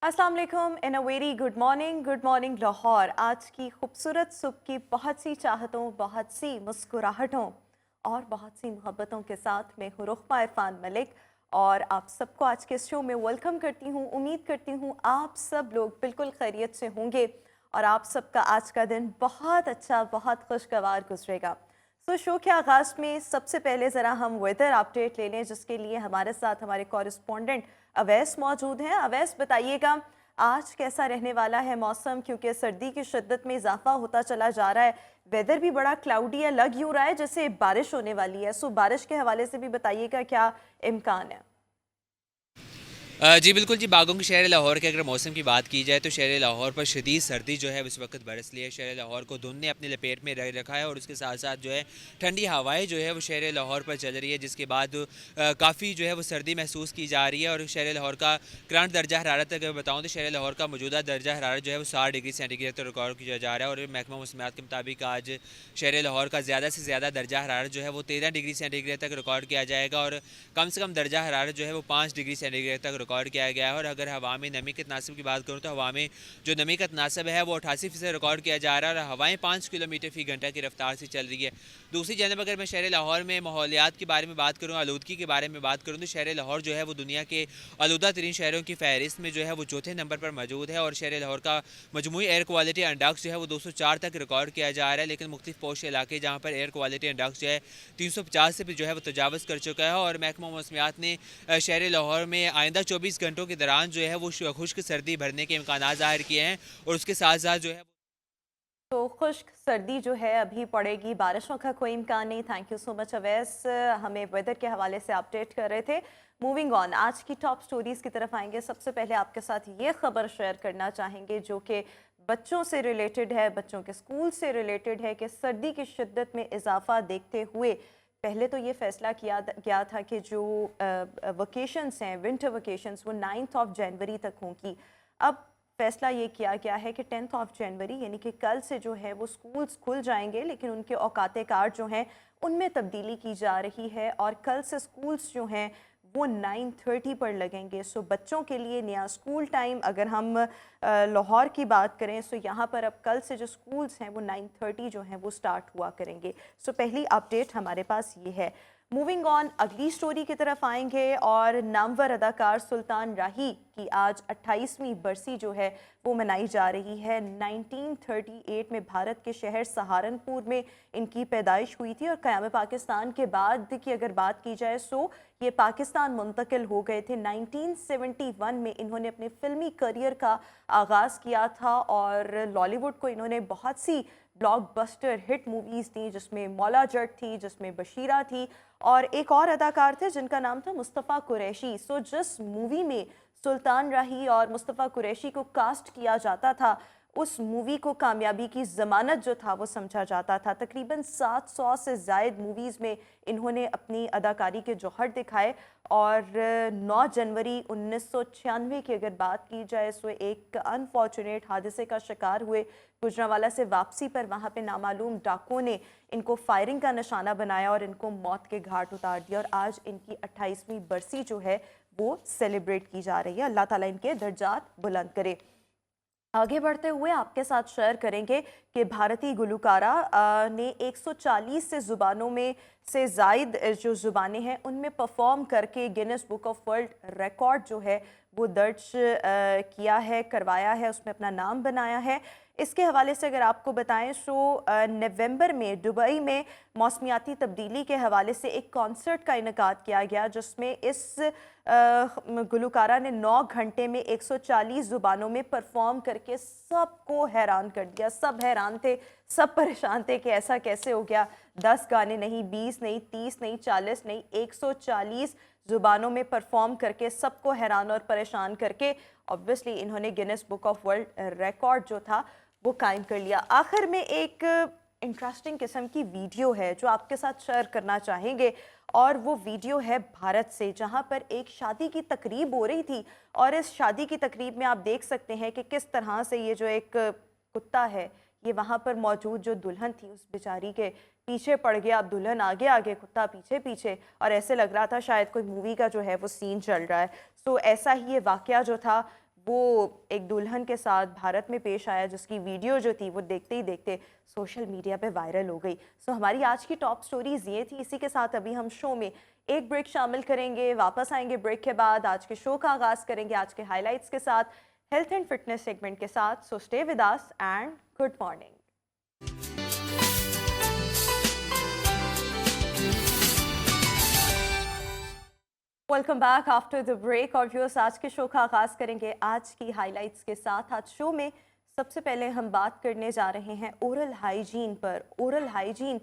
अस्सलाम वालेकुम in a very good morning Lahore. आज की खूबसूरत सुबह की बहुत सी चाहतों, बहुत सी मुस्कुराहटों और बहुत सी मोहब्बतों के साथ मैं हूँ रुखमा इरफान मलिक और आप सबको आज के शो में वेलकम करती हूँ। उम्मीद करती हूँ आप सब लोग बिल्कुल खैरियत से होंगे और आप सबका आज का दिन बहुत अच्छा, बहुत खुशगवार गुजरेगा। शो के आगाज़ में सबसे पहले ज़रा हम वेदर अपडेट ले लें, जिसके लिए हमारे साथ हमारे कॉरेस्पॉन्डेंट अवैस मौजूद हैं। अवैस, बताइएगा आज कैसा रहने वाला है मौसम, क्योंकि सर्दी की शिद्दत में इजाफा होता चला जा रहा है। वेदर भी बड़ा क्लाउडी है, लग यूँ रहा है जैसे बारिश होने वाली है। बारिश के हवाले से भी बताइएगा क्या इम्कान है। जी बिल्कुल जी, बागों के शहर लाहौर के अगर मौसम की बात की जाए तो शहर लाहौर पर शदीद सर्दी जो है इस वक्त बरस ली है। शहर लाहौर को धुंध ने अपनी लपेट में रखा है और उसके साथ साथ जो है ठंडी हवाएं जो है वो शहर लाहौर पर चल रही है, जिसके बाद काफ़ी जो है वो सर्दी महसूस की जा रही है। और शहर लाहौर का करंट दर्जा हरारत अगर बताऊँ तो शहर लाहौर का मौजूदा दर्जा हरारत जो है वो 60 डिग्री सेंटीग्रेड तक रिकॉर्ड किया जा रहा है। और महकमा मौसमियात के मुताबिक आज शहर लाहौर का ज़्यादा से ज़्यादा दर्जा हरारत जो है वो 13 डिग्री सेंटीग्रेड तक रिकॉर्ड किया जाएगा और कम से कम दर्जा हरारत जो है वो 5 डिग्री सेंटीग्रेड तक रिकॉर्ड किया गया है। और अगर हवा में नमी के तनासब की बात करूँ तो हवा में जो नमी का तनासब है वो 88% रिकॉर्ड किया जा रहा है और हवाएं 5 किलोमीटर फी घंटा की रफ्तार से चल रही है। दूसरी जानब अगर मैं शहर लाहौर में माहौलियात के बारे में बात करूँ, आलूदगी के बारे में बात करूँ, तो शहर लाहौर जो है वो दुनिया के आलूदा तरीन शहरों की फहरिस्त में जो है वो चौथे नंबर पर मौजूद है। और शहर लाहौर का मजमूई एयर क्वालिटी इंडेक्स जो है वो 204 तक रिकॉर्ड किया जा रहा है, लेकिन मुख्तलिफ पोश इलाके जहाँ पर एयर क्वालिटी इंडेक्स जो है 350 से भी जो है वो तजावज़ कर चुका है। और महकमा मौसमियात ने शहर लाहौर में आइंदा 24 घंटों के दौरान जो है वो खुश्क सर्दी भरने के इम्कान ज़ाहिर किए हैं और उसके साथ साथ जो है खुश्क सर्दी जो है अभी पड़ेगी, बारिशों का कोई इम्कान नहीं। Thank you so much Awais, हमें वेदर के हवाले से अपडेट कर रहे थे। मूविंग ऑन, आज की टॉप स्टोरीज़ की तरफ आएंगे। सबसे पहले आपके साथ ये खबर शेयर करना चाहेंगे जो कि बच्चों से रिलेटेड है, बच्चों के स्कूल से रिलेटेड है कि सर्दी की शिद्दत में इजाफा देखते हुए पहले तो ये फैसला किया गया था कि जो वकेशंस हैं, विंटर वकेशंस, वो 9 जनवरी तक होंगी। अब फैसला ये किया गया है कि 10 जनवरी यानी कि कल से जो है वो स्कूल्स खुल जाएंगे, लेकिन उनके औकात कार जो हैं उनमें तब्दीली की जा रही है और कल से स्कूल्स जो हैं वो 9:30 पर लगेंगे। बच्चों के लिए नया स्कूल टाइम, अगर हम लाहौर की बात करें तो यहाँ पर अब कल से जो स्कूल्स हैं वो 9:30 जो हैं वो स्टार्ट हुआ करेंगे। पहली अपडेट हमारे पास ये है। मूविंग ऑन, अगली स्टोरी की तरफ आएंगे और नामवर अदाकार सुल्तान राही की आज 28वीं बरसी जो है वो मनाई जा रही है। 1938 में भारत के शहर सहारनपुर में इनकी पैदाइश हुई थी और क़याम पाकिस्तान के बाद की अगर बात की जाए तो ये पाकिस्तान मुंतकिल हो गए थे। 1971 में इन्होंने अपने फिल्मी करियर का आगाज़ किया था और लॉलीवुड को इन्होंने बहुत सी ब्लॉकबस्टर हिट मूवीज़ दी, जिसमें मौला जट थी, जिसमें बशीरा थी और एक और अदाकार थे जिनका नाम था मुस्तफ़ा कुरैशी। जिस मूवी में सुल्तान राही और मुस्तफ़ा कुरैशी को कास्ट किया जाता था, उस मूवी को कामयाबी की ज़मानत जो था वो समझा जाता था। तकरीबन 700 से ज़ायद मूवीज़ में इन्होंने अपनी अदाकारी के जौहर दिखाए और 9 जनवरी 1996 की अगर बात की जाए तो एक अनफॉर्चुनेट हादसे का शिकार हुए। गुजरांवाला से वापसी पर वहाँ पे नामालूम डाकुओं ने इनको फायरिंग का निशाना बनाया और इनको मौत के घाट उतार दिया और आज इनकी 28वीं बरसी जो है वो सेलिब्रेट की जा रही है। अल्लाह ताला इनके दर्जात बुलंद करे। आगे बढ़ते हुए आपके साथ शेयर करेंगे कि भारतीय गुलकारा ने 140 से ज़ुबानों में से ज़ायद जो ज़ुबानें हैं उनमें परफॉर्म करके Guinness book of world record जो है वो दर्ज किया है, करवाया है, उसमें अपना नाम बनाया है। इसके हवाले से अगर आपको बताएं तो नवंबर में दुबई में मौसमियाती तब्दीली के हवाले से एक कॉन्सर्ट का इनेकाद किया गया, जिसमें इस गुलकारा ने 9 घंटे में 140 ज़ुबानों में परफॉर्म करके सबको हैरान कर दिया। सब हैरान थे, सब परेशान थे कि ऐसा कैसे हो गया। 10 गाने नहीं, 20 नहीं, 30 नहीं, 40 नहीं, 140 ज़ुबानों में परफॉर्म करके सबको हैरान और परेशान करके ऑब्वियसली इन्होंने Guinness book of world record जो था वो कायम कर लिया। आखिर में एक इंटरेस्टिंग किस्म की वीडियो है जो आपके साथ शेयर करना चाहेंगे और वो वीडियो है भारत से, जहां पर एक शादी की तकरीब हो रही थी और इस शादी की तकरीब में आप देख सकते हैं कि किस तरह से ये जो एक कुत्ता है ये वहाँ पर मौजूद जो दुल्हन थी उस बेचारी के पीछे पड़ गया। अब दुल्हन आगे आगे, कुत्ता पीछे पीछे और ऐसे लग रहा था शायद कोई मूवी का जो है वो सीन चल रहा है। ऐसा ही ये वाकया जो था वो एक दुल्हन के साथ भारत में पेश आया, जिसकी वीडियो जो थी वो देखते ही देखते सोशल मीडिया पे वायरल हो गई। सो हमारी आज की टॉप स्टोरीज ये थी। इसी के साथ अभी हम शो में एक ब्रेक शामिल करेंगे, वापस आएंगे ब्रेक के बाद। आज के शो का आगाज़ करेंगे आज के हाईलाइट्स के साथ, हेल्थ एंड फिटनेस सेगमेंट के साथ। So stay with us and good morning. Welcome back after the break. और व्यूअर्स, आज के शो का आगाज़ करेंगे आज की हाइलाइट्स के साथ। आज शो में सबसे पहले हम बात करने जा रहे हैं ओरल हाइजीन पर। ओरल हाइजीन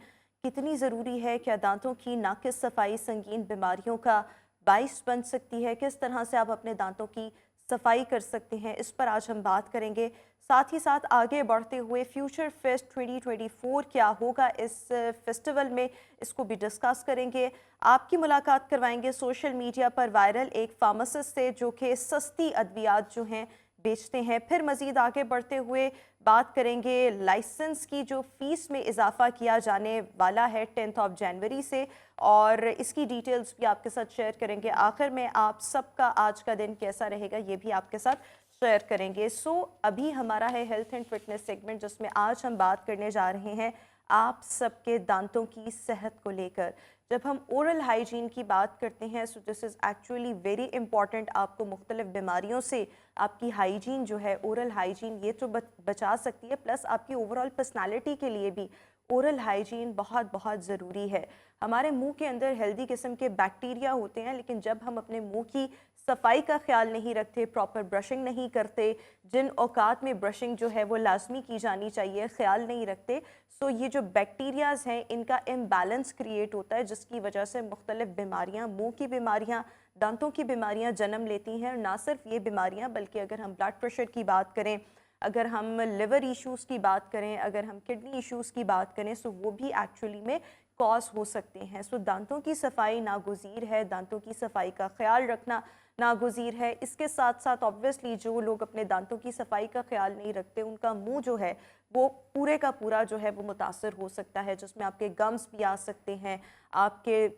कितनी ज़रूरी है? क्या दांतों की नाकिस सफाई संगीन बीमारियों का बाइस बन सकती है? किस तरह से आप अपने दांतों की सफाई कर सकते हैं, इस पर आज हम बात करेंगे। साथ ही साथ आगे बढ़ते हुए फ्यूचर फेस्ट 2024 क्या होगा इस फेस्टिवल में, इसको भी डिस्कस करेंगे। आपकी मुलाकात करवाएंगे सोशल मीडिया पर वायरल एक फार्मासिस्ट से जो कि सस्ती अद्वियात जो हैं बेचते हैं। फिर मज़ीद आगे बढ़ते हुए बात करेंगे लाइसेंस की जो फ़ीस में इजाफा किया जाने वाला है 10 जनवरी से, और इसकी डिटेल्स भी आपके साथ शेयर करेंगे। आखिर में आप सबका आज का दिन कैसा रहेगा ये भी आपके साथ शेयर करेंगे। सो अभी हमारा है हेल्थ एंड फिटनेस सेगमेंट, जिसमें आज हम बात करने जा रहे हैं आप सबके दांतों की सेहत को लेकर। जब हम ओरल हाइजीन की बात करते हैं, so this is actually very important. आपको मुख्तलिफ बीमारियों से आपकी हाइजीन जो है, ओरल हाइजीन, ये तो बचा सकती है, प्लस आपकी ओवरऑल पर्सनालिटी के लिए भी ओरल हाइजीन बहुत बहुत ज़रूरी है। हमारे मुंह के अंदर हेल्दी किस्म के बैक्टीरिया होते हैं, लेकिन जब हम अपने मुंह की सफाई का ख्याल नहीं रखते, प्रॉपर ब्रशिंग नहीं करते, जिन औकात में ब्रशिंग जो है वो लाजमी की जानी चाहिए, ख्याल नहीं रखते, सो ये जो बैक्टीरियाज हैं इनका इम्बैलेंस क्रिएट होता है, जिसकी वजह से मुख्तलिफ बीमारियाँ, मुंह की बीमारियाँ, दांतों की बीमारियाँ जन्म लेती हैं। और ना सिर्फ ये बीमारियाँ, बल्कि अगर हम ब्लड प्रेशर की बात करें, अगर हम लिवर इश्यूज़ की बात करें, अगर हम किडनी इश्यूज़ की बात करें, सो वो भी एक्चुअली में कॉज हो सकते हैं। सो दांतों की सफाई नागुज़ीर है, दांतों की सफाई का ख्याल रखना नागुज़ीर है। इसके साथ साथ ऑब्वियसली जो लोग अपने दांतों की सफाई का ख्याल नहीं रखते, उनका मुंह जो है वो पूरे का पूरा जो है वो मुतासर हो सकता है, जिसमें आपके गम्स भी आ सकते हैं, आपके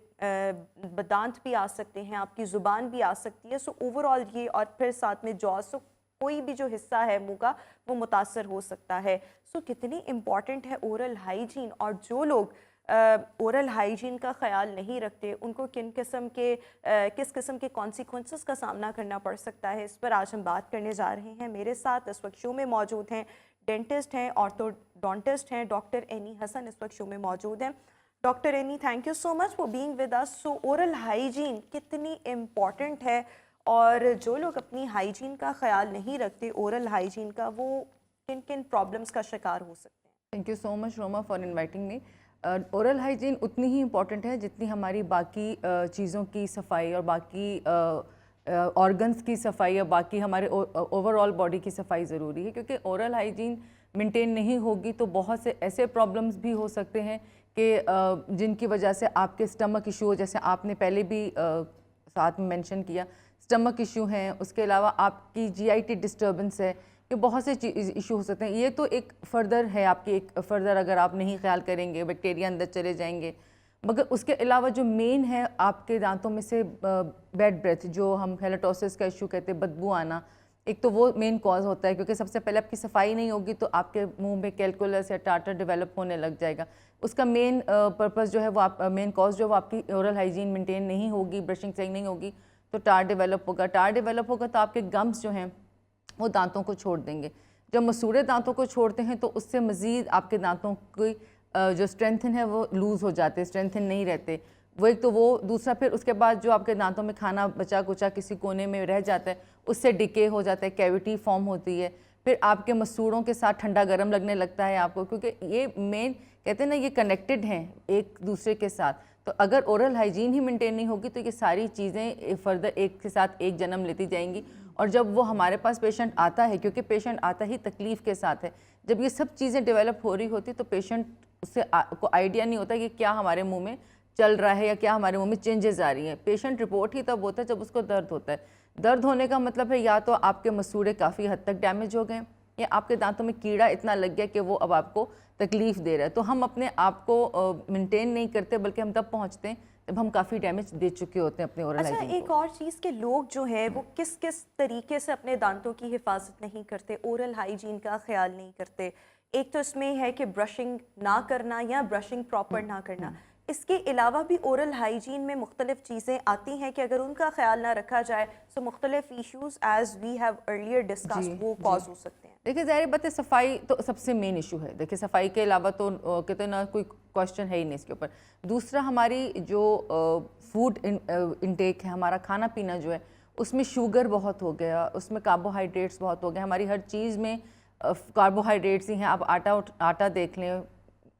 दांत भी आ सकते हैं, आपकी ज़ुबान भी आ सकती है। सो ओवरऑल ये, और फिर साथ में जॉ, सो कोई भी जो हिस्सा है मुंह का वो मुतासर हो सकता है। सो कितनी इम्पॉर्टेंट है ओरल हाइजीन, और जो लोग ओरल हाइजीन का ख्याल नहीं रखते उनको किस किस्म के कॉन्सिक्वेंसेस का सामना करना पड़ सकता है, इस पर आज हम बात करने जा रहे हैं। मेरे साथ इस वक्त शो में मौजूद हैं डेंटिस्ट हैं, ऑर्थोडोंटिस्ट हैं, डॉक्टर एनी हसन इस वक्त शो में मौजूद हैं। Doctor any, thank you so much for being with us. So oral hygiene कितनी इम्पॉर्टेंट है, और जो लोग अपनी हाइजीन का ख्याल नहीं रखते, ओरल हाइजीन का, वो किन किन प्रॉब्लम्स का शिकार हो सकते हैं? Thank you so much Roma for inviting me. Oral hygiene उतनी ही इम्पॉर्टेंट है जितनी हमारी बाकी चीज़ों की सफाई और बाकी ऑर्गन्स की सफाई और बाकी हमारे ओवरऑल बॉडी की सफाई ज़रूरी है, क्योंकि ओरल हाइजीन मेंटेन नहीं होगी तो बहुत से ऐसे प्रॉब्लम्स भी हो सकते हैं कि जिनकी वजह से आपके स्टमक इशू, जैसे आपने पहले भी साथ में मेंशन किया, स्टमक इशू हैं, उसके अलावा आपकी जीआईटी डिस्टर्बेंस है, ये बहुत से इशू हो सकते हैं। ये तो एक फर्दर है, आपकी एक फर्दर अगर आप नहीं ख्याल करेंगे बैक्टीरिया अंदर चले जाएंगे। मगर उसके अलावा जो मेन है आपके दांतों में से बैड ब्रेथ, जो हम हेलेटोसिस का इशू कहते हैं, बदबू आना, एक तो वो मेन कॉज होता है, क्योंकि सबसे पहले आपकी सफाई नहीं होगी तो आपके मुंह में कैलकुलस या टार्टर डेवलप होने लग जाएगा। उसका मेन पर्पस जो है वो आप मेन कॉज जो है वो आपकी ओरल हाइजीन मेंटेन नहीं होगी, ब्रशिंग सही नहीं होगी तो टार डेवलप होगा। टार डेवलप होगा तो आपके गम्स जो हैं वो दांतों को छोड़ देंगे। जब मसूड़े दांतों को छोड़ते हैं तो उससे मज़ीद आपके दांतों की जो स्ट्रेंथन है वो लूज़ हो जाते हैं, स्ट्रेंथन नहीं रहते। वो एक तो वो, दूसरा फिर उसके बाद जो आपके दांतों में खाना बचा कुचा किसी कोने में रह जाता है उससे डिके हो जाता है, कैविटी फॉर्म होती है, फिर आपके मसूड़ों के साथ ठंडा गर्म लगने लगता है आपको, क्योंकि ये मेन कहते हैं ना, ये कनेक्टेड हैं एक दूसरे के साथ। तो अगर ओरल हाइजीन ही मेंटेन नहीं होगी तो ये सारी चीज़ें फर्दर एक के साथ एक जन्म लेती जाएंगी। और जब वो हमारे पास पेशेंट आता है, क्योंकि पेशेंट आता ही तकलीफ़ के साथ है, जब ये सब चीज़ें डेवलप हो रही होती तो पेशेंट उससे को आइडिया नहीं होता कि क्या हमारे मुंह में चल रहा है या क्या हमारे मुंह में चेंजेस आ रही हैं। पेशेंट रिपोर्ट ही तब होता है जब उसको दर्द होता है। दर्द होने का मतलब है या तो आपके मसूड़े काफ़ी हद तक डैमेज हो गए या आपके दांतों में कीड़ा इतना लग गया कि वो अब आपको तकलीफ़ दे रहा है। तो हम अपने आप को मेंटेन नहीं करते, बल्कि हम तब पहुँचते हैं तब हम काफ़ी डैमेज दे चुके होते हैं अपने ओरल अच्छा, हाइजीन एक और चीज़ के लोग जो हैं वो किस किस तरीके से अपने दांतों की हिफाजत नहीं करते, ओरल हाइजीन का ख्याल नहीं करते। एक तो इसमें है कि ब्रशिंग ना करना या ब्रशिंग प्रॉपर ना करना, इसके अलावा भी ओरल हाइजीन में मुख्तलिफ चीज़ें आती हैं कि अगर उनका ख्याल ना रखा जाए तो मुख्तलिफ issues as we have earlier discussed वो कॉज हो सकते हैं। देखिए ज़ाहिर बात है, सफाई तो सबसे मेन इशू है। देखिए सफाई के अलावा तो कहते हैं ना, कोई क्वेश्चन है ही नहीं इसके ऊपर। दूसरा, हमारी जो फूड इनटेक है, हमारा खाना पीना जो है, उसमें शुगर बहुत हो गया, उसमें कार्बोहाइड्रेट्स बहुत हो गए। हमारी हर चीज़ में कार्बोहाइड्रेट्स ही हैं। आप आटा देख लें,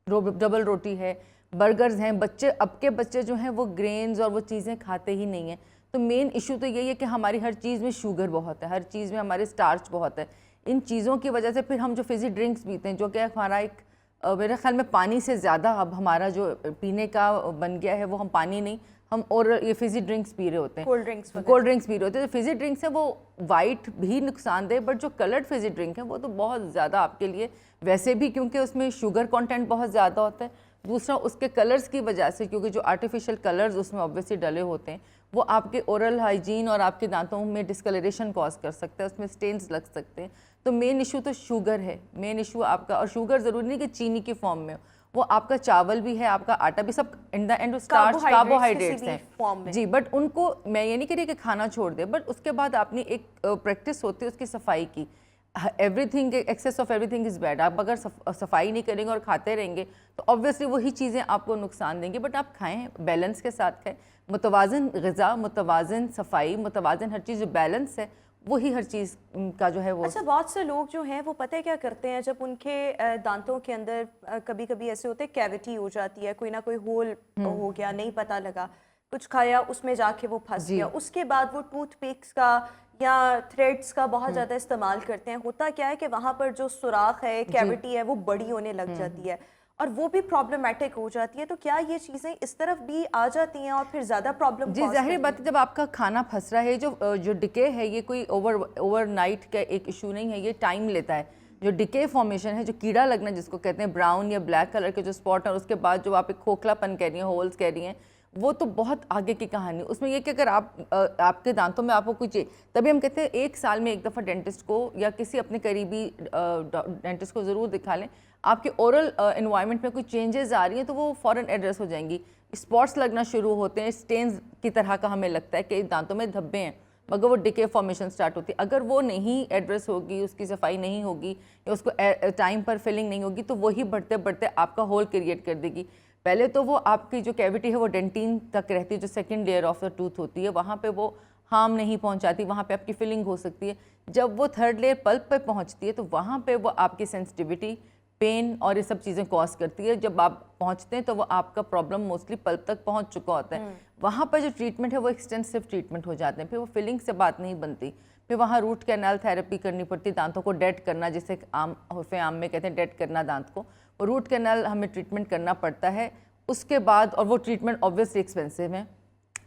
डबल रोटी है, बर्गर्स हैं। बच्चे, अब के बच्चे जो हैं वो ग्रेन्स और वो चीज़ें खाते ही नहीं हैं। तो मेन इशू तो यही है कि हमारी हर चीज़ में शुगर बहुत है, हर चीज़ में हमारे स्टार्च बहुत है। इन चीज़ों की वजह से फिर हम जो फिज़ी ड्रिंक्स पीते हैं, जो कि हमारा एक मेरे ख्याल में पानी से ज़्यादा अब हमारा जो पीने का बन गया है, वो हम पानी नहीं, हम और ये फिज़ी ड्रिंक्स पी रहे होते हैं, कोल्ड ड्रिंक्स पी रहे होते हैं। तो फिज़ी ड्रिंक्स है वो वाइट भी नुकसानदेह, बट जो कलर्ड फिज़ी ड्रिंक है वो तो बहुत ज़्यादा आपके लिए वैसे भी, क्योंकि उसमें शुगर कंटेंट बहुत ज़्यादा होता है। दूसरा, उसके कलर्स की वजह से, क्योंकि जो आर्टिफिशियल कलर्स उसमें ऑब्वियसली डले होते हैं, वो आपके ओरल हाइजीन और आपके दांतों में डिस्कलरेशन कॉज कर सकते हैं, उसमें स्टेन्स लग सकते हैं। तो मेन इशू तो शुगर है, मेन इशू आपका। और शुगर ज़रूरी नहीं कि चीनी की फॉर्म में हो, वो आपका चावल भी है, आपका आटा भी, सब in the end starch carbohydrates हैं जी। बट उनको मैं ये नहीं कह रही कि खाना छोड़ दे, बट उसके बाद आपने एक प्रैक्टिस होती है उसकी सफाई की। Everything, excess of everything is bad. आप अगर सफाई नहीं करेंगे और खाते रहेंगे तो ऑब्वियसली वही चीज़ें आपको नुकसान देंगी। बट आप खाएं, बैलेंस के साथ खाएं, मुतवाज़न ग़िज़ा, मुतवाज़न सफाई, मुतवाज़न हर चीज़, जो बैलेंस है वही हर चीज़ का जो है वो। अच्छा, बहुत से लोग जो हैं वो पता है क्या करते हैं, जब उनके दांतों के अंदर कभी कभी ऐसे होते हैं कैविटी हो जाती है, कोई ना कोई होल हो गया, नहीं पता लगा, कुछ खाया उसमें जाके वो फंस गया, उसके बाद वो टूथपिक्स का या थ्रेड्स का बहुत ज़्यादा इस्तेमाल करते हैं। होता क्या है कि वहाँ पर जो सुराख है, कैविटी है, वो बड़ी होने लग जाती है और वो भी प्रॉब्लमैटिक हो जाती है। तो क्या ये चीज़ें इस तरफ भी आ जाती हैं और फिर ज़्यादा प्रॉब्लम? जी जाहिर बात है, जब आपका खाना फंस रहा है, जो डिके है, ये कोई ओवरनाइट का एक इशू नहीं है, ये टाइम लेता है। जो डिके फॉर्मेशन है, जो कीड़ा लगना जिसको कहते हैं, ब्राउन या ब्लैक कलर के जो स्पॉट है, और उसके बाद जो आप एक खोखलापन कह रही हैं, होल्स कह रही हैं, वो तो बहुत आगे की कहानी। उसमें ये कि अगर आपके दांतों में आपको कुछ, तभी हम कहते हैं एक साल में एक दफ़ा डेंटिस्ट को या किसी अपने करीबी डेंटिस्ट को ज़रूर दिखा लें। आपके ओरल एनवायरनमेंट में कोई चेंजेस आ रही हैं तो वो फ़ौरन एड्रेस हो जाएंगी। स्पॉट्स लगना शुरू होते हैं, स्टेन्स की तरह का हमें लगता है कि दांतों में धब्बे हैं, मगर वो डिके फॉर्मेशन स्टार्ट होती है। अगर वो नहीं एड्रेस होगी, उसकी सफाई नहीं होगी या उसको टाइम पर फिलिंग नहीं होगी, तो वही बढ़ते बढ़ते आपका होल क्रिएट कर देगी। पहले तो वो आपकी जो कैविटी है वो डेंटिन तक रहती है, जो second layer of the tooth होती है, वहाँ पे वो हार्म नहीं पहुँचाती, वहाँ पे आपकी फिलिंग हो सकती है। जब वो थर्ड लेयर पल्प पे पहुँचती है तो वहाँ पे वो आपकी सेंसिटिविटी, पेन और ये सब चीज़ें कॉज करती है। जब आप पहुँचते हैं तो वो आपका प्रॉब्लम मोस्टली पल्प तक पहुँच चुका होता है। वहाँ पर जो ट्रीटमेंट है वो एक्सटेंसिव ट्रीटमेंट हो जाते हैं, फिर वो फिलिंग से बात नहीं बनती, फिर वहाँ रूट कैनाल थेरेपी करनी पड़ती, दांतों को डेड करना, जिसे आम उर्फ़े आम में कहते हैं डेड करना दांत को, वो रूट कैनाल हमें ट्रीटमेंट करना पड़ता है। उसके बाद, और वो ट्रीटमेंट ऑब्वियसली एक्सपेंसिव है,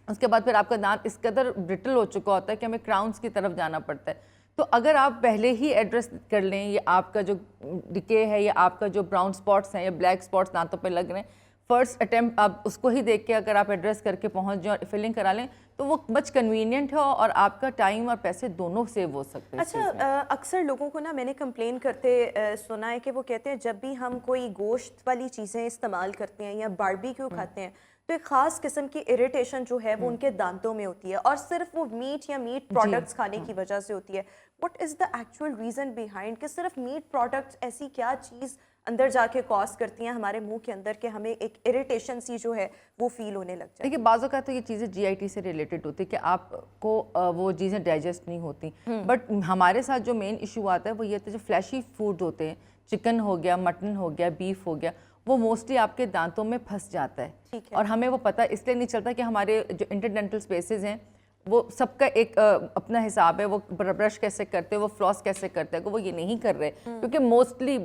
उसके बाद फिर आपका दांत इस कदर ब्रिटल हो चुका होता है कि हमें क्राउन्स की तरफ जाना पड़ता है। तो अगर आप पहले ही एड्रेस कर लें, ये आपका जो डिके है या आपका जो ब्राउन स्पॉट्स हैं या ब्लैक स्पॉट्स दांतों पे लग रहे हैं, फर्स्ट अटैम्प्ट आप उसको ही देख के अगर आप एड्रेस करके पहुंच जाओ और फिलिंग करा लें तो वो मच कन्वीनियंट है और आपका टाइम और पैसे दोनों सेव हो सकते हैं। अच्छा, अक्सर लोगों को ना मैंने कंप्लेन करते सुना है कि वो कहते हैं जब भी हम कोई गोश्त वाली चीज़ें इस्तेमाल करते हैं या बारबेक्यू खाते हैं तो एक ख़ास किस्म की इरिटेशन जो है वो उनके दांतों में होती है और सिर्फ वो मीट या मीट प्रोडक्ट्स खाने की वजह से होती है। What is the actual reason behind कि सिर्फ मीट प्रोडक्ट्स ऐसी क्या चीज़ अंदर जाके कॉज करती हैं हमारे मुंह के अंदर कि हमें एक इरिटेशन सी जो है वो फील होने लग जाती है? देखिए बाज़ों का तो ये चीज़ें GIT से रिलेटेड होती है कि आपको वो चीज़ें डाइजेस्ट नहीं होती। बट हमारे साथ जो मेन इशू आता है वो ये होता है, जो फ्लैशी फूड होते हैं, चिकन हो गया, मटन हो गया, बीफ हो गया, वो मोस्टली आपके दांतों में फंस जाता है। और हमें वो पता इसलिए नहीं चलता कि हमारे जो इंटरडेंटल स्पेसेस हैं वो सबका एक अपना हिसाब है, वो ब्रश कैसे करते हैं, वो फ्लॉस कैसे करते हैं, वो ये नहीं कर रहे क्योंकि मोस्टली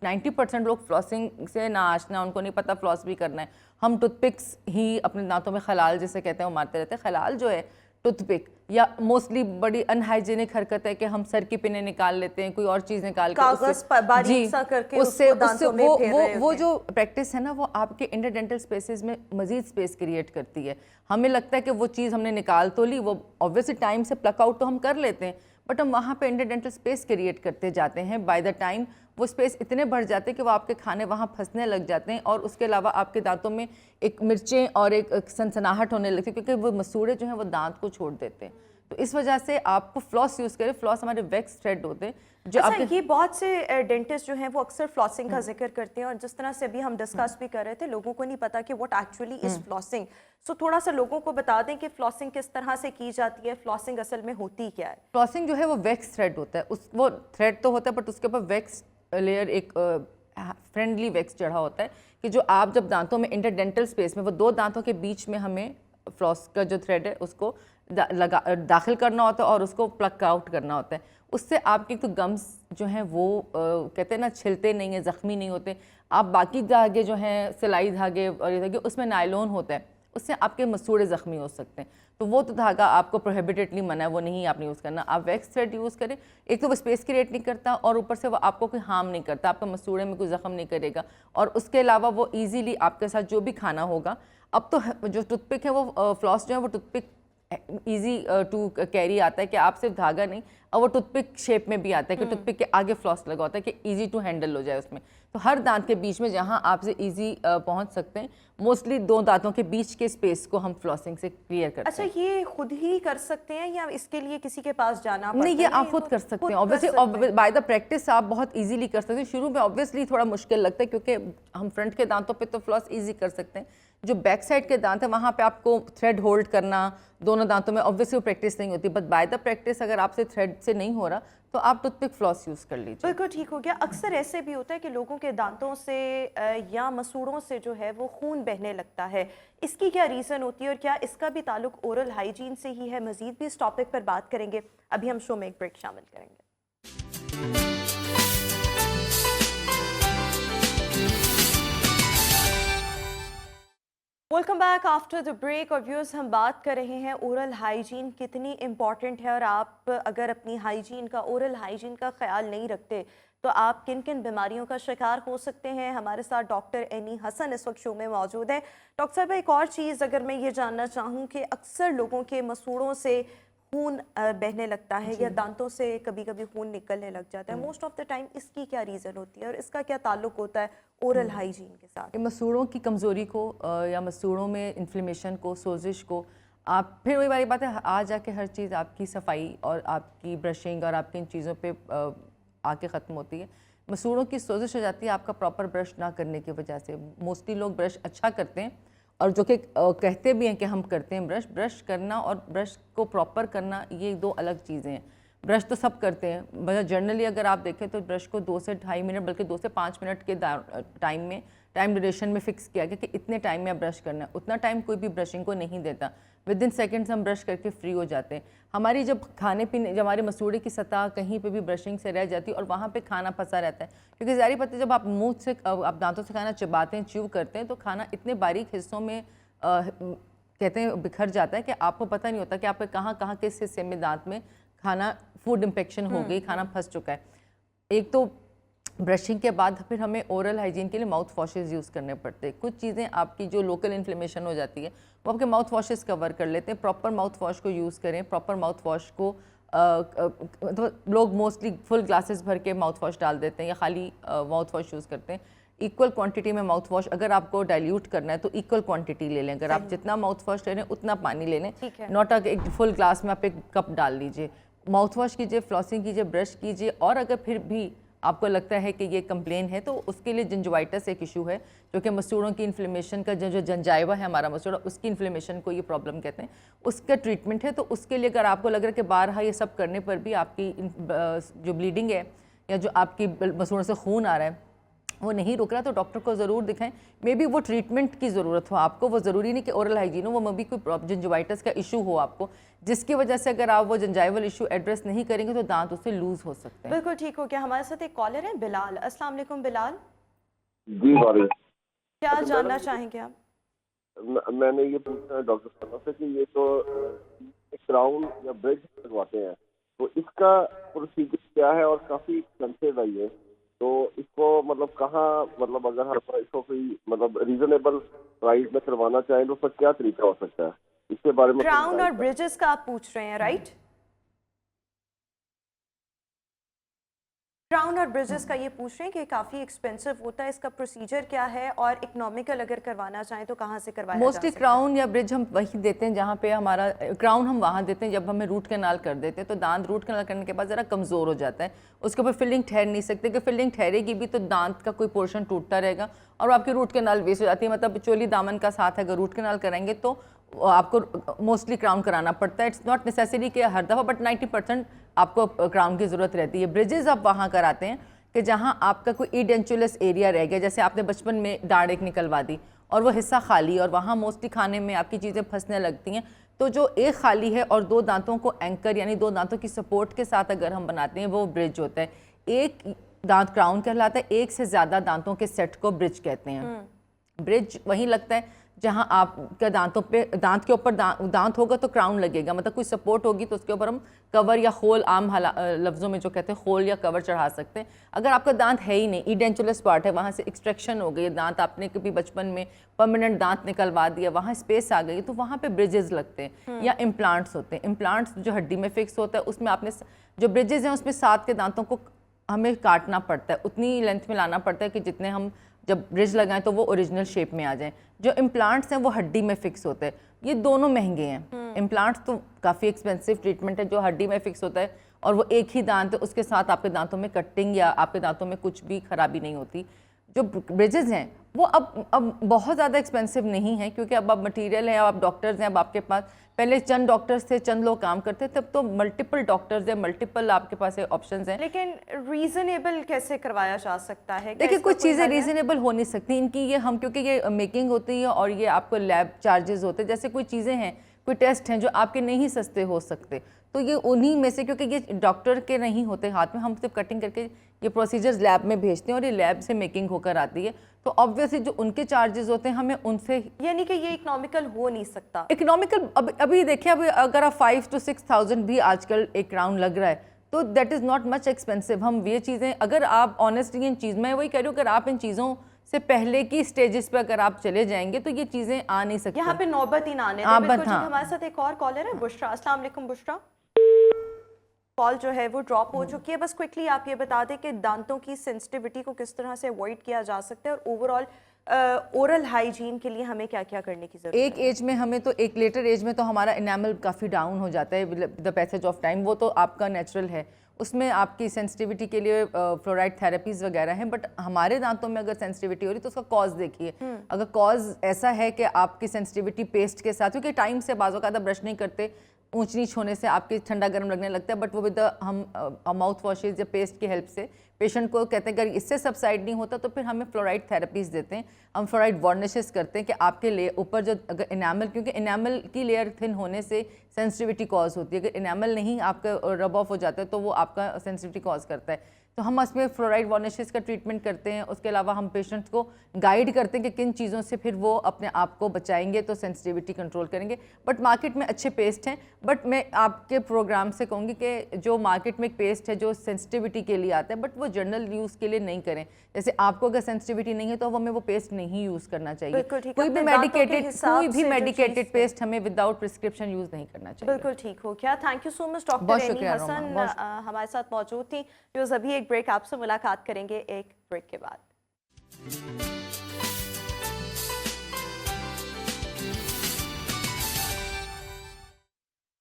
90% लोग फ्लॉसिंग से ना आशना, उनको नहीं पता फ्लॉस भी करना है। हम टूथपिक्स ही अपने दांतों में खलाल जिसे कहते हैं वो मारते रहते हैं। खलाल जो है टूथपिक, या मोस्टली बड़ी अनहाइजीनिक हरकत है कि हम सर की पिने निकाल लेते हैं, कोई और चीज़ निकाल के कागज पर बारीक सा करके उससे उसको दांतों में फेर रहे वो होते हैं। जो प्रैक्टिस है ना, वो आपके इंटरडेंटल स्पेसेस में मजीद स्पेस क्रिएट करती है। हमें लगता है कि वो चीज़ हमने निकाल तो ली, वो ऑब्वियसली टाइम से प्लक आउट तो हम कर लेते हैं, बट हम वहाँ पे इंटरडेंटल स्पेस क्रिएट करते जाते हैं। बाय द टाइम वो स्पेस इतने बढ़ जाते हैं कि वो आपके खाने वहाँ फंसने लग जाते हैं, और उसके अलावा आपके दांतों में एक मिर्चें और एक सनसनाहट होने लगती है, क्योंकि वो मसूड़े जो हैं वो दांत को छोड़ देते हैं। तो इस वजह से आपको फ्लॉस यूज़ करें। फ्लॉस हमारे वैक्स थ्रेड होते हैं जो अच्छा, आपके ये बहुत से डेंटिस्ट जो हैं वो अक्सर फ्लॉसिंग का जिक्र करते हैं, और जिस तरह से अभी हम डिस्कस भी कर रहे थे, लोगों को नहीं पता कि व्हाट एक्चुअली इज फ्लॉसिंग। सो थोड़ा सा लोगों को बता दें कि फ्लॉसिंग किस तरह से की जाती है, फ्लॉसिंग असल में होती क्या है। फ्लॉसिंग जो है वो वैक्स थ्रेड होता है, उस वो थ्रेड तो होता है बट उसके ऊपर वैक्स लेयर, एक फ्रेंडली वैक्स चढ़ा होता है, कि जो आप जब दांतों में इंटरडेंटल स्पेस में, वो दो दांतों के बीच में हमें फ्लॉस का जो थ्रेड है उसको दाखिल करना होता है और उसको प्लक आउट करना होता है। उससे आपके तो गम्स जो हैं वो कहते हैं ना, छिलते नहीं हैं, ज़ख्मी नहीं होते। आप बाकी धागे जो हैं, सिलाई धागे और ये धागे, उसमें नायलॉन होता है, उससे आपके मसूड़े ज़ख्मी हो सकते हैं। तो वो तो धागा आपको प्रोहिबिटेडली मना है, वो नहीं आपने यूज़ करना। आप वैक्स थ्रेड यूज़ करें, एक तो वो स्पेस क्रिएट नहीं करता और ऊपर से वो आपको कोई हार्म नहीं करता, आपका मसूड़े में कोई ज़ख्म नहीं करेगा, और उसके अलावा वो ईजीली आपके साथ जो भी खाना होगा। अब तो जो टूथपिक है वो फ्लॉस जो है वो टूथपिक ईजी टू कैरी आता है, कि आप सिर्फ धागा नहीं, और वो टूथपिक शेप में भी आता है कि टूथपिक के आगे फ्लॉस लगा होता है कि इजी टू हैंडल हो जाए उसमें। तो हर दांत के बीच में जहां आपसे इजी पहुंच सकते हैं, मोस्टली दो दांतों के बीच के स्पेस को हम फ्लॉसिंग से क्लियर करते अच्छा, हैं। ये खुद ही कर सकते हैं या इसके लिए किसी के पास जाना पड़ता है? नहीं, ये आप खुद कर सकते हैं। ऑब्वियसली बाय द प्रैक्टिस आप बहुत इजीली कर सकते हैं। शुरू में ऑब्वियसली थोड़ा मुश्किल लगता है, क्योंकि हम फ्रंट के दांतों पे तो फ्लॉस इजी कर सकते हैं, जो बैक साइड के दांत है वहाँ पे आपको थ्रेड होल्ड करना दोनों दांतों में ऑब्वियसली प्रैक्टिस नहीं होती, बट बाय द प्रैक्टिस अगर आपसे थ्रेड से नहीं हो रहा तो आप टूथपिक फ्लॉस यूज़ कर लीजिए। बिल्कुल ठीक हो गया। अक्सर ऐसे भी होता है कि लोगों के दांतों से या मसूड़ों से जो है वो खून बहने लगता है, इसकी क्या रीज़न होती है और क्या इसका भी ताल्लुक ओरल हाइजीन से ही है? मजीद भी इस टॉपिक पर बात करेंगे। अभी हम शो में एक ब्रेक शामिल करेंगे। Welcome back after the break. और व्यूअर्स, हम बात कर रहे हैं ओरल हाइजीन कितनी इम्पॉर्टेंट है, और आप अगर अपनी हाइजीन का, ओरल हाइजीन का ख्याल नहीं रखते तो आप किन किन बीमारियों का शिकार हो सकते हैं। हमारे साथ डॉक्टर एनी हसन इस वक्त शो में मौजूद है। डॉक्टर साहब, एक और चीज़ अगर मैं ये जानना चाहूँ कि अक्सर लोगों के मसूड़ों से खून बहने लगता है या दांतों से कभी कभी खून निकलने लग जाता है, मोस्ट ऑफ द टाइम इसकी क्या रीज़न होती है और इसका क्या ताल्लुक होता है ओरल हाइजीन के साथ? मसूड़ों की कमज़ोरी को या मसूड़ों में इन्फ्लेमेशन को, सोजिश को, आप फिर वही वाली बात है, आ जाके हर चीज़ आपकी सफाई और आपकी ब्रशिंग और आपकी इन चीज़ों पे आके ख़त्म होती है। मसूड़ों की सोजिश हो जाती है आपका प्रॉपर ब्रश ना करने की वजह से। मोस्टली लोग ब्रश अच्छा करते हैं, और जो कि कहते भी हैं कि हम करते हैं ब्रश करना और ब्रश को प्रॉपर करना ये दो अलग चीज़ें हैं। ब्रश तो सब करते हैं, मतलब जनरली अगर आप देखें तो ब्रश को 2 से ढाई मिनट, बल्कि 2 से 5 मिनट के टाइम ड्यूरेशन में फिक्स किया गया कि इतने टाइम में आप ब्रश करना है। उतना टाइम कोई भी ब्रशिंग को नहीं देता, विद इन सेकेंड्स हम ब्रश करके फ्री हो जाते हैं। हमारी जब खाने पीने, जब हमारे मसूड़े की सतह कहीं पे भी ब्रशिंग से रह जाती है और वहाँ पे खाना फंसा रहता है, क्योंकि ज़ाहिर बात है जब आप मुँह से, आप दांतों से खाना चबाते हैं, च्यू करते हैं, तो खाना इतने बारीक हिस्सों में कहते हैं बिखर जाता है कि आपको पता नहीं होता कि आपके कहाँ कहाँ किस हिस्से में दांत में खाना, फूड इन्फेक्शन हो गई, खाना फंस चुका है। एक तो ब्रशिंग के बाद फिर हमें ओरल हाइजीन के लिए माउथ वॉशेज़ यूज़ करने पड़ते हैं। कुछ चीज़ें आपकी जो लोकल इन्फ्लेमेशन हो जाती है वो आपके माउथ वॉशेज़ कवर कर लेते हैं। प्रॉपर माउथ वॉश को यूज़ करें। प्रॉपर माउथ वॉश को तो लोग मोस्टली फुल ग्लासेस भर के माउथ वॉश डाल देते हैं या खाली माउथ वॉश यूज़ करते हैं। इक्वल क्वांटिटी में माउथ वॉश, अगर आपको डाइल्यूट करना है तो इक्वल क्वांटिटी ले लें। अगर आप जितना माउथ वॉश ले लें उतना पानी ले लें, नॉट एक फुल ग्लास में आप एक कप डाल लीजिए। माउथ वॉश कीजिए, फ्लॉसिंग कीजिए, ब्रश कीजिए। और अगर फिर भी आपको लगता है कि ये कंप्लेन है तो उसके लिए जिंजवाइटिस एक इशू है, जो कि मसूड़ों की इन्फ्लेमेशन का, जो जंजाइवा है हमारा मसूड़ा, उसकी इन्फ्लेमेशन को ये प्रॉब्लम कहते हैं, उसका ट्रीटमेंट है। तो उसके लिए अगर आपको लग रहा है कि बारहा ये सब करने पर भी आपकी जो ब्लीडिंग है या जो आपकी मसूड़ों से खून आ रहा है वो नहीं रुक रहा, तो डॉक्टर को ज़रूर दिखाएं। मे बी वो ट्रीटमेंट की ज़रूरत हो आपको, वो ज़रूरी नहीं कि ओरल हाइजीन हो, वो मे बी कोई जिंजवाइटिस का इशू हो आपको, जिसकी वजह से अगर आप वो जिंजाइवल इशू एड्रेस नहीं करेंगे तो दांत उससे लूज हो सकते हैं। बिल्कुल ठीक हो गया। हमारे साथ एक कॉलर है बिलाल। अस्सलाम वालेकुम बिलाल, जी वालेकुम। क्या जानना चाहेंगे आप? मैंने ये पूछना है डॉक्टर साहब से कि ये तो क्राउन या ब्रिज लगवाते हैं, तो इसका प्रोसीजर क्या है और काफी एक्सपेंसिव है ये, तो इसको मतलब कहाँ, मतलब अगर हम इसको कोई मतलब रीजनेबल प्राइस में करवाना चाहें तो उसका क्या तरीका हो सकता है, इसके बारे में क्राउन और ब्रिजेस का आप पूछ रहे हैं, राइट? क्राउन और ब्रिजेस का ये पूछ रहे हैं कि काफ़ी एक्सपेंसिव होता है, इसका प्रोसीजर क्या है और इकोनॉमिकल अगर करवाना चाहें तो कहाँ से करवाया जा मोस्टली सकता है? क्राउन या ब्रिज हम वही देते हैं जहाँ पे हमारा क्राउन हम वहाँ देते हैं जब हमें रूट कैनाल कर देते हैं, तो दांत रूट कैनाल करने के बाद ज़रा कमज़ोर हो जाता है, उसके ऊपर फिलिंग ठहर नहीं सकते, कि फिलिंग ठहरेगी भी तो दांत का कोई पोर्शन टूटता रहेगा और आपकी रूट कैनाल वेस्ट हो जाती है। मतलब चोली दामन का साथ है, अगर रूट कैनाल कराएंगे तो आपको मोस्टली क्राउन कराना पड़ता है। इट्स नॉट नेसेसरी कि हर दफ़ा, बट 90% आपको क्राउन की ज़रूरत रहती है। ब्रिजेस आप वहाँ कराते हैं कि जहाँ आपका कोई इडेंचुलस एरिया रह गया, जैसे आपने बचपन में दाढ़ एक निकलवा दी और वो हिस्सा खाली और वहाँ मोस्टली खाने में आपकी चीज़ें फंसने लगती हैं, तो जो एक खाली है और दो दांतों को एंकर यानी दो दांतों की सपोर्ट के साथ अगर हम बनाते हैं वो ब्रिज होता है। एक दांत क्राउन कहलाता है, एक से ज़्यादा दांतों के सेट को ब्रिज कहते हैं। ब्रिज वहीं लगता है जहाँ आपका दांतों पे दांत के ऊपर दांत होगा तो क्राउन लगेगा, मतलब कोई सपोर्ट होगी तो उसके ऊपर हम कवर या होल, आम लफ्ज़ों में जो कहते हैं होल या कवर चढ़ा सकते हैं। अगर आपका दांत है ही नहीं, इडेंचुलस पार्ट है, वहाँ से एक्सट्रैक्शन हो गई, दांत आपने कभी बचपन में परमानेंट दांत निकलवा दिया, वहाँ स्पेस आ गई, तो वहाँ पे ब्रिजेस लगते हैं। या इम्प्लांट्स होते हैं, इम्प्लांट्स जो हड्डी में फिक्स होता है, उसमें आपने जो ब्रिजेस हैं उसमें 7 के दांतों को हमें काटना पड़ता है, उतनी लेंथ में लाना पड़ता है कि जितने हम जब ब्रिज लगाएं तो वो ओरिजिनल शेप में आ जाएं। जो इम्प्लांट्स हैं वो हड्डी में फिक्स होते हैं, ये दोनों महंगे हैं। इम्प्लांट्स तो काफ़ी एक्सपेंसिव ट्रीटमेंट है, जो हड्डी में फिक्स होता है और वो एक ही दांत है, उसके साथ आपके दांतों में कटिंग या आपके दांतों में कुछ भी खराबी नहीं होती। जो ब्रिजेस हैं वो अब बहुत ज़्यादा एक्सपेंसिव नहीं है, क्योंकि अब मटीरियल है, अब आप डॉक्टर्स हैं, अब आपके पास पहले चंद डॉक्टर्स थे, चंद लोग काम करते, तब तो मल्टीपल डॉक्टर्स हैं, मल्टीपल आपके पास ऑप्शंस हैं। लेकिन रीजनेबल कैसे करवाया जा सकता है? क्या देखिए इसका कुछ कोई चीज़ें हल है? रीज़नेबल हो नहीं सकती इनकी, ये हम क्योंकि ये मेकिंग होती है और ये आपको लैब चार्जेस होते हैं, जैसे कोई चीज़ें हैं, कोई टेस्ट हैं जो आपके नहीं सस्ते हो सकते, तो ये उन्हीं में से, क्योंकि ये डॉक्टर के नहीं होते हाथ में, हम सिर्फ कटिंग करके ये प्रोसीजर्स लैब में भेजते हैं और ये लैब से मेकिंग होकर आती है, तो ऑब्वियसली जो उनके चार्जेस होते हैं हमें उनसे, यानी कि ये इकोनॉमिकल हो नहीं सकता। इकोनॉमिकल अभी देखिए, अभी अगर आप 5 to 6,000 भी आजकल एक क्राउन लग रहा है तो that is not much expensive. हम ये चीज़ें, अगर आप ऑनेस्टली इन चीज़, मैं वही कह रही हूँ, अगर आप इन चीज़ों से पहले की स्टेजेस पे अगर आप चले जाएंगे तो ये चीज़ें आ नहीं सकती। यहाँ पे नौबत ही ना आने हाँ, दें। बिल्कुल बस ठीक। हाँ। हमारे साथ एक और कॉलर है, बुशरा। अस्सलाम वालेकुम बुशरा। कॉल जो है वो ड्रॉप हो चुकी है। बस क्विकली आप ये बता दें कि दांतों की सेंसिटिविटी को किस तरह से अवॉइड किया जा सकता है और ओवरऑल ओरल हाइजीन के लिए हमें क्या क्या करने की जरूरत है? एक एज में हमें तो, एक लेटर एज में तो हमारा इनामल काफ़ी डाउन हो जाता है द पैसेज ऑफ टाइम, वो तो आपका नेचुरल है, उसमें आपकी सेंसिटिविटी के लिए फ्लोराइड थेरेपीज़ वगैरह हैं, बट हमारे दांतों में अगर सेंसिटिविटी हो रही तो उसका कॉज देखिए। अगर कॉज ऐसा है कि आपकी सेंसिटिविटी पेस्ट के साथ, क्योंकि टाइम से बाज़ों का ब्रश नहीं करते, ऊंच नीच होने से आपकी ठंडा गर्म लगने लगता है, बट वो विद हम माउथ वॉशेज या पेस्ट की हेल्प से पेशेंट को कहते हैं अगर इससे सबसाइड नहीं होता तो फिर हमें फ्लोराइड थेरेपीज़ देते हैं, हम फ्लोराइड वार्निशेस करते हैं कि आपके लिए ऊपर जो अगर इनामल, क्योंकि इनामल की लेयर थिन होने से सेंसिटिविटी कॉज होती है, अगर इनामल नहीं आपका रब ऑफ हो जाता है तो वो आपका सेंसिटिविटी कॉज करता है, तो हम उसमें फ्लोराइड वार्निशेस का ट्रीटमेंट करते हैं। उसके अलावा हम पेशेंट्स को गाइड करते हैं कि किन चीज़ों से फिर वो अपने आप को बचाएंगे तो सेंसिटिविटी कंट्रोल करेंगे। बट मार्केट में अच्छे पेस्ट हैं, बट मैं आपके प्रोग्राम से कहूँगी कि जो मार्केट में एक पेस्ट है जो सेंसिटिविटी के लिए आता है, बट वो जनरल यूज़ के लिए नहीं करें। जैसे आपको अगर सेंसिटिविटी नहीं है तो हमें वो पेस्ट नहीं यूज़ करना चाहिए। बिल्कुल ठीक। कोई भी अपने दांतों के मेडिकेटेड हिसाब कोई भी से जो मेडिकेटेड चीज़- पेस्ट हमें विदाउट प्रिस्क्रिप्शन यूज़ नहीं करना चाहिए। बिल्कुल ठीक हो गया। Thank you so much doctor बहुत रेनी शुक्रिया रोमा, हसन बहुत हमारे साथ मौजूद थी। जो अभी एक ब्रेक, आपसे मुलाकात करेंगे एक ब्रेक के बाद।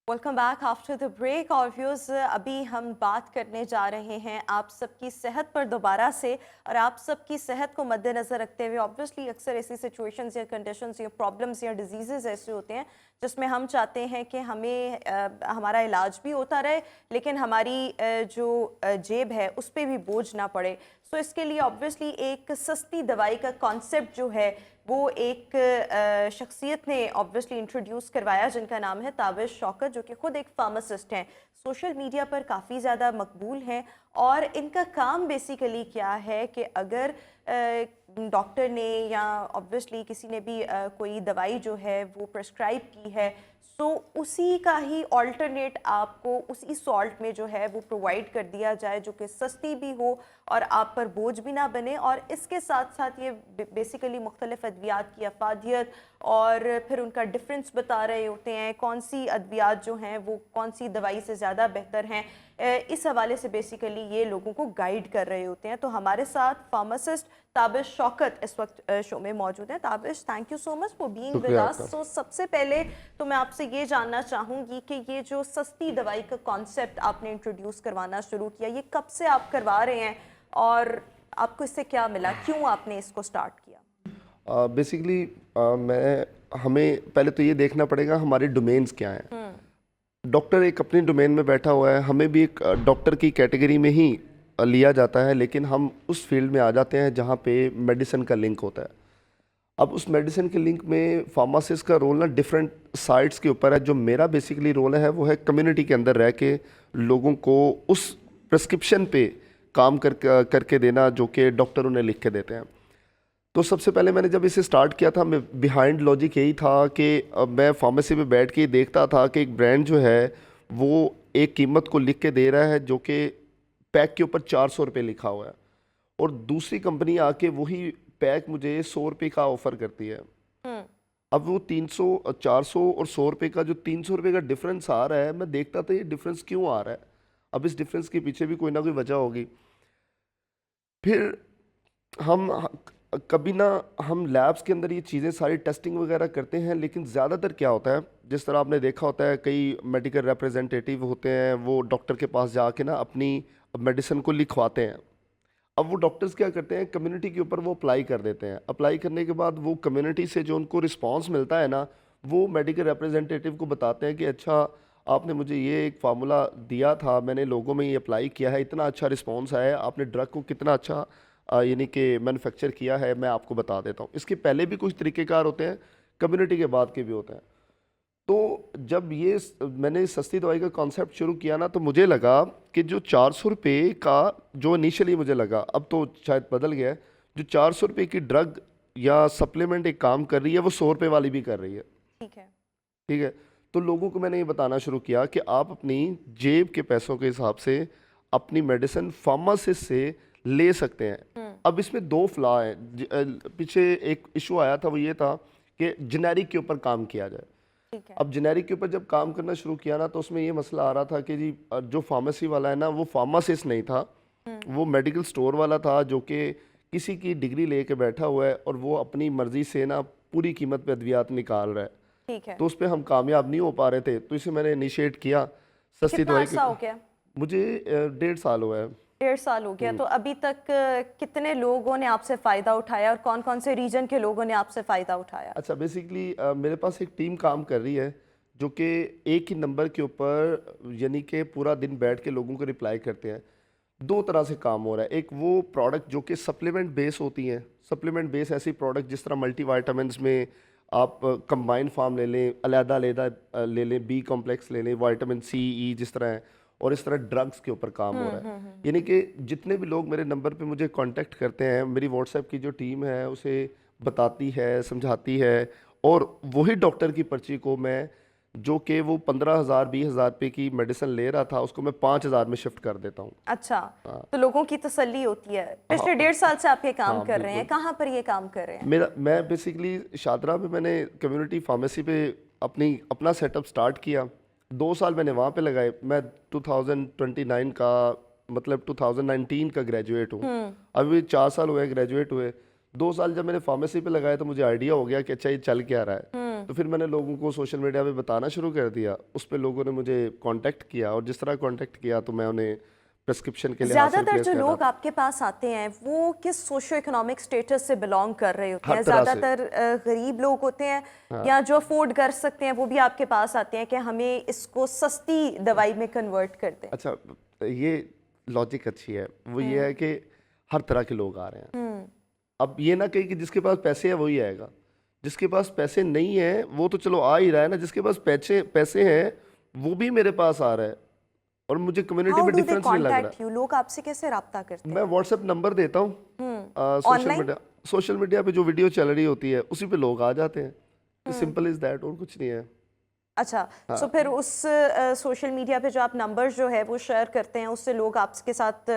Welcome back after the break. और व्यूज़, अभी हम बात करने जा रहे हैं आप सबकी सेहत पर दोबारा से, और आप सबकी सेहत को मद्देनज़र रखते हुए ऑब्वियसली अक्सर ऐसी सिचुएशंस या कंडीशंस या प्रॉब्लम्स या डिजीज़ेज़ ऐसे होते हैं जिसमें हम चाहते हैं कि हमें हमारा इलाज भी होता रहे लेकिन हमारी जो जेब है उस पर भी बोझ ना पड़े। सो इसके लिए ऑब्वियसली एक सस्ती दवाई का कॉन्सेप्ट जो है वो एक शख्सियत ने ऑब्वियसली इंट्रोड्यूस करवाया जिनका नाम है ताबिश शौकत, जो कि ख़ुद एक फार्मासिस्ट हैं, सोशल मीडिया पर काफ़ी ज़्यादा मकबूल हैं। और इनका काम बेसिकली क्या है कि अगर डॉक्टर ने या ऑब्वियसली किसी ने भी कोई दवाई जो है वो प्रेस्क्राइब की है, सो उसी का ही ऑल्टरनेट आपको उसी सॉल्ट में जो है वो प्रोवाइड कर दिया जाए, जो कि सस्ती भी हो और आप पर बोझ भी ना बने। और इसके साथ साथ ये बेसिकली मुख्तलिफ अद्वियात की अफादियत और फिर उनका डिफरेंस बता रहे होते हैं, कौन सी अद्वियात जो हैं वो कौन सी दवाई से ज़्यादा बेहतर हैं। इस हवाले से बेसिकली ये लोगों को गाइड कर रहे होते हैं। तो हमारे साथ फार्मासिस्ट ताबिश शौकत इस वक्त शो में मौजूद हैं। Tabish, thank you so much for being with us. So सबसे पहले तो मैं आपसे ये जानना चाहूँगी कि ये जो सस्ती दवाई का कॉन्सेप्ट आपने इंट्रोड्यूस करवाना शुरू किया, ये कब से आप करवा रहे हैं और आपको इससे क्या मिला, क्यों आपने इसको स्टार्ट किया? बेसिकली हमें पहले तो ये देखना पड़ेगा हमारे डोमेन्स क्या हैं। डॉक्टर एक अपनी डोमेन में बैठा हुआ है, हमें भी एक डॉक्टर की कैटेगरी में ही लिया जाता है, लेकिन हम उस फील्ड में आ जाते हैं जहाँ पे मेडिसिन का लिंक होता है। अब उस मेडिसिन के लिंक में फार्मासिस्ट का रोल ना डिफरेंट साइड्स के ऊपर है। जो मेरा बेसिकली रोल है वो है कम्युनिटी के अंदर रह के लोगों को उस प्रिस्क्रिप्शन पे काम करके देना जो कि डॉक्टर उन्हें लिख के देते हैं। तो सबसे पहले मैंने जब इसे स्टार्ट किया था, मैं बिहाइंड लॉजिक यही था कि मैं फार्मेसी में बैठ के देखता था कि एक ब्रांड जो है वो एक कीमत को लिख के दे रहा है जो कि पैक के ऊपर 400 रुपये लिखा हुआ है, और दूसरी कंपनी आके वही पैक मुझे 100 रुपये का ऑफ़र करती है। अब वो 300 400 और 100 रुपये का जो 300 रुपये का डिफरेंस आ रहा है, मैं देखता था ये डिफरेंस क्यों आ रहा है। अब इस डिफरेंस के पीछे भी कोई ना कोई वजह होगी। फिर हम लैब्स के अंदर ये चीज़ें सारी टेस्टिंग वगैरह करते हैं, लेकिन ज़्यादातर क्या होता है, जिस तरह आपने देखा होता है कई मेडिकल रिप्रेजेंटेटिव होते हैं, वो डॉक्टर के पास जाके ना अपनी मेडिसिन को लिखवाते हैं। अब वो डॉक्टर्स क्या करते हैं, कम्युनिटी के ऊपर वो अप्लाई कर देते हैं। अप्लाई करने के बाद वो कम्युनिटी से जो उनको रिस्पांस मिलता है ना, वो मेडिकल रिप्रेजेंटेटिव को बताते हैं कि अच्छा आपने मुझे ये एक फार्मूला दिया था, मैंने लोगों में ये अप्लाई किया है, इतना अच्छा रिस्पांस आया है, आपने ड्रग को कितना अच्छा यानी कि मैन्युफैक्चर किया है, मैं आपको बता देता हूँ। इसके पहले भी कुछ तरीक़ेकार होते हैं, कम्युनिटी के बाद के भी होते हैं। तो जब मैंने सस्ती दवाई का कॉन्सेप्ट शुरू किया ना, तो मुझे लगा कि जो 400 रुपये का जो इनिशियली मुझे लगा, अब तो शायद बदल गया है, जो 400 रुपये की ड्रग या सप्लीमेंट एक काम कर रही है, वो 100 रुपये वाली भी कर रही है। ठीक है। तो लोगों को मैंने ये बताना शुरू किया कि आप अपनी जेब के पैसों के हिसाब से अपनी मेडिसिन फार्मासिस्ट से ले सकते हैं। अब इसमें दो फ्लॉ हैं। पीछे एक इशू आया था, वो ये था कि जेनेरिक के ऊपर काम किया जाए। अब जेनेरिक के ऊपर जब काम करना शुरू किया ना, तो उसमें ये मसला आ रहा था कि जी जो फार्मेसी वाला है ना, वो फार्मासिस्ट नहीं था, वो मेडिकल स्टोर वाला था जो कि किसी की डिग्री लेके बैठा हुआ है और वो अपनी मर्जी से ना पूरी कीमत पे अद्वियात निकाल रहा है। ठीक है। तो उस पर हम कामयाब नहीं हो पा रहे थे, तो इसे मैंने इनिशिएट किया। सस्ती कितना दवाई अर्सा हो गया? मुझे 1.5 साल हुआ है। 1.5 साल हो गया। तो अभी तक कितने लोगों ने आपसे फ़ायदा उठाया और कौन कौन से रीजन के लोगों ने आपसे फ़ायदा उठाया? अच्छा, बेसिकली मेरे पास एक टीम काम कर रही है जो कि एक ही नंबर के ऊपर यानी कि पूरा दिन बैठ के लोगों को रिप्लाई करते हैं। दो तरह से काम हो रहा है। एक वो प्रोडक्ट जो कि सप्लीमेंट बेस होती हैं, सप्लीमेंट बेस ऐसी प्रोडक्ट जिस तरह मल्टीविटामिन्स में आप कंबाइन फार्म ले लें, अलहदा ले लें, बी कॉम्प्लेक्स ले लें, विटामिन सी ई जिस तरह है, और इस तरह ड्रग्स के ऊपर काम हो रहा है। यानी कि जितने भी लोग मेरे नंबर पे मुझे कांटेक्ट करते हैं, मेरी व्हाट्सएप की जो टीम है उसे बताती है, समझाती है, और वही डॉक्टर की पर्ची को मैं जो कि वो 15,000 20,000 रुपये की मेडिसिन ले रहा था, उसको मैं 5,000 में शिफ्ट कर देता हूँ। अच्छा, तो लोगों की तसल्ली होती है। पिछले 1.5 साल से आप ये काम कर रहे हैं, कहाँ पर ये काम कर रहे हैं? मैं बेसिकली शादरा में मैंने कम्युनिटी फार्मेसी पे अपना सेटअप स्टार्ट किया। 2 साल मैंने वहाँ पे लगाए। मैं 2029 का मतलब 2019 का ग्रेजुएट हूँ। अभी 4 साल हुए ग्रेजुएट हुए। 2 साल जब मैंने फार्मेसी पे लगाया तो मुझे आइडिया हो गया कि अच्छा ये चल क्या रहा है। तो फिर मैंने लोगों को सोशल मीडिया पे बताना शुरू कर दिया। उस पे लोगों ने मुझे कांटेक्ट किया, और जिस तरह कांटेक्ट किया तो मैं उन्हें प्रिस्क्रिप्शन के लिए ज़्यादातर जो लोग आपके पास आते हैं वो किस सोशो इकोनॉमिक स्टेटस से बिलोंग कर रहे होते हैं? ज़्यादातर गरीब लोग होते हैं या जो अफोर्ड कर सकते हैं वो भी आपके पास आते हैं कि हमें इसको सस्ती दवाई में कन्वर्ट कर दें? अच्छा, ये लॉजिक अच्छी है। वो ये है कि हर तरह के लोग आ रहे हैं। अब ये ना कही कि जिसके पास पैसे है वही आएगा, जिसके पास पैसे नहीं है वो तो चलो आ ही रहा है ना, जिसके पास पैसे पैसे हैं वो भी मेरे पास आ रहा है और मुझे कम्युनिटी हाउ में डू दे डिफरेंस नहीं लग रहा। Contact you? लोग आपसे कैसे रब्ता करते मैं हैं? व्हाट्सएप नंबर देता हूँ, Online? सोशल मीडिया पे जो वीडियो चल रही होती है उसी पे लोग आ जाते हैं। सिंपल इज दैट, और कुछ नहीं है। अच्छा, सो फिर उस सोशल मीडिया पे जो आप नंबर जो है वो शेयर करते हैं, उससे लोग आपके साथ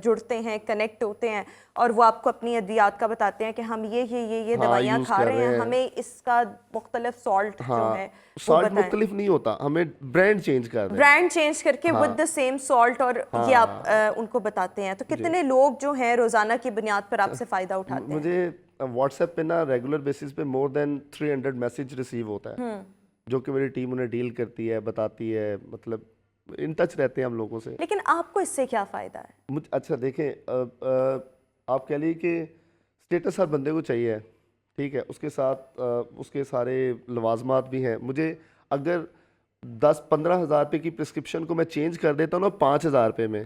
जुड़ते हैं, कनेक्ट होते हैं और वो आपको अपनी अद्वियात का बताते हैं कि हम ये हाँ, दवाइयाँ यूज खा कर रहे रहे हैं, हैं। हमें इसका मुख्तलिफ सॉल्ट जो हाँ, है वो सॉल्ट बताएं। मुख्तलिफ नहीं होता, हमें ब्रांड चेंज कर रहे हैं। ब्रांड चेंज करके विद द सेम सॉल्ट, और ये आप हाँ। उनको बताते हैं। तो कितने लोग जो हैं रोजाना की बुनियाद पर आपसे फ़ायदा उठाते हैं? मुझे व्हाट्सएप पे ना रेगुलर बेसिस पे मोर देन 300 मैसेज रिसीव होता है, जो कि मेरी टीम उन्हें डील करती है, बताती है, मतलब इन टच रहते हैं हम लोगों से। लेकिन आपको इससे क्या फ़ायदा है? अच्छा देखें, आप कह लीजिए कि स्टेटस हर बंदे को चाहिए, ठीक है, उसके साथ उसके सारे लवाजमात भी हैं। मुझे अगर 10-15 हज़ार रुपये की प्रिस्क्रिप्शन को मैं चेंज कर देता हूँ ना 5,000 रुपये में,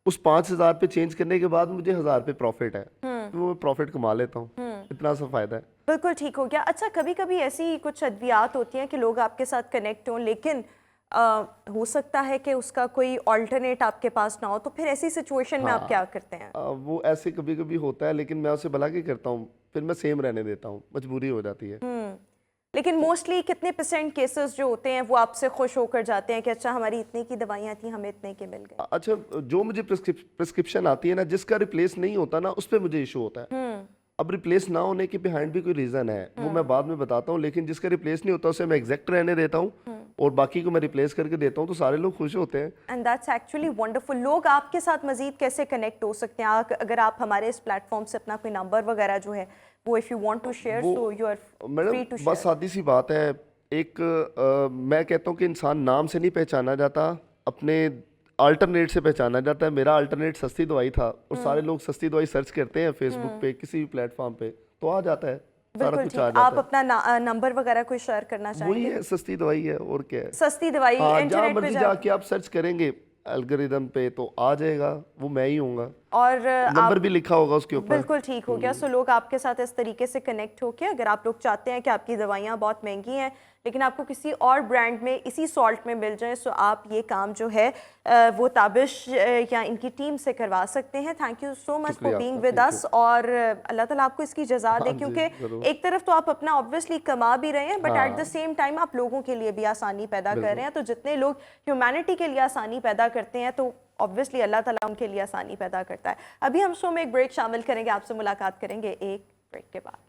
उस 5,000 रुपये चेंज करने के बाद मुझे 1,000 रुपये प्रॉफिट है, तो वो प्रॉफिट कमा लेता हूँ, इतना सा फ़ायदा है। बिल्कुल ठीक हो गया। अच्छा, कभी कभी ऐसी कुछ अद्वियात होती हैं कि लोग आपके साथ कनेक्ट हों, लेकिन हो सकता है कि उसका कोई ऑल्टरनेट आपके पास ना हो, तो फिर ऐसी सिचुएशन में आप क्या करते हैं? वो ऐसे कभी कभी होता है, लेकिन मैं उसे भला के करता हूँ, फिर मैं सेम रहने देता हूँ, मजबूरी हो जाती है। लेकिन मोस्टली कितने % केसेस जो होते हैं वो आपसे खुश होकर जाते हैं कि अच्छा हमारी इतने की दवाइयाँ थी, हमें इतने के मिल गए? अच्छा, जो मुझे प्रिस्क्रिप्शन आती है ना, जिसका रिप्लेस नहीं होता ना, उस पर मुझे इशू होता है। अब रिप्लेस ना होने के बिहाइंड भी कोई रीज़न है, वो मैं बाद में बताता हूँ, लेकिन जिसका रिप्लेस नहीं होता उसे मैं एग्जैक्ट रहने देता हूँ और बाकी को मैं रिप्लेस करके देता हूँ, तो सारे लोग खुश होते हैं। And that's actually wonderful. लोग आपके साथ मजीद कैसे कनेक्ट हो सकते हैं? अगर आप हमारे इस प्लेटफॉर्म से अपना कोई नंबर वगैरह जो है वो if you want to share, so you are free madam to बस शेयर। सादी सी बात है, एक मैं कहता हूँ कि इंसान नाम से नहीं पहचाना जाता, अपने अल्टरनेट से पहचाना जाता है। मेरा अल्टरनेट सस्ती दवाई था और सारे लोग सस्ती दवाई सर्च करते हैं फेसबुक पे, किसी भी प्लेटफॉर्म पे, तो आ जाता है, सारा बिल्कुल कुछ ठीक। आ आप जाता अपना नंबर वगैरह कोई शेयर करना है। वही चाहेंगे? है, सस्ती दवाई है, और क्या है। सस्ती दवाई हाँ, जहाँ इंटरनेट पे मर्जी जा, जाके आप सर्च करेंगे एल्गोरिदम पे तो आ जाएगा, वो मैं ही हूँगा, और नंबर आप भी लिखा होगा उसके ऊपर। बिल्कुल ठीक हो गया। सो लोग आपके साथ इस तरीके से कनेक्ट होके, अगर आप लोग चाहते हैं कि आपकी दवाइयाँ बहुत महंगी हैं लेकिन आपको किसी और ब्रांड में इसी सॉल्ट में मिल जाए, सो आप ये काम जो है वो ताबिश या इनकी टीम से करवा सकते हैं। Thank you so much for शुक्रिया बीइंग आपका, विद thank अस, और अल्लाह ताला आपको इसकी जज़ा दे, हाँ जी, क्योंकि ज़रूर। एक तरफ तो आप अपना ऑब्वियसली कमा भी रहे हैं, but at the same time आप लोगों के लिए भी आसानी पैदा कर रहे हैं। तो जितने लोग ह्यूमैनिटी के लिए आसानी पैदा करते हैं, तो ऑब्वियसली अल्लाह ताला उनके लिए आसानी पैदा करता है। अभी हम शो में एक ब्रेक शामिल करेंगे, आपसे मुलाकात करेंगे एक ब्रेक के बाद।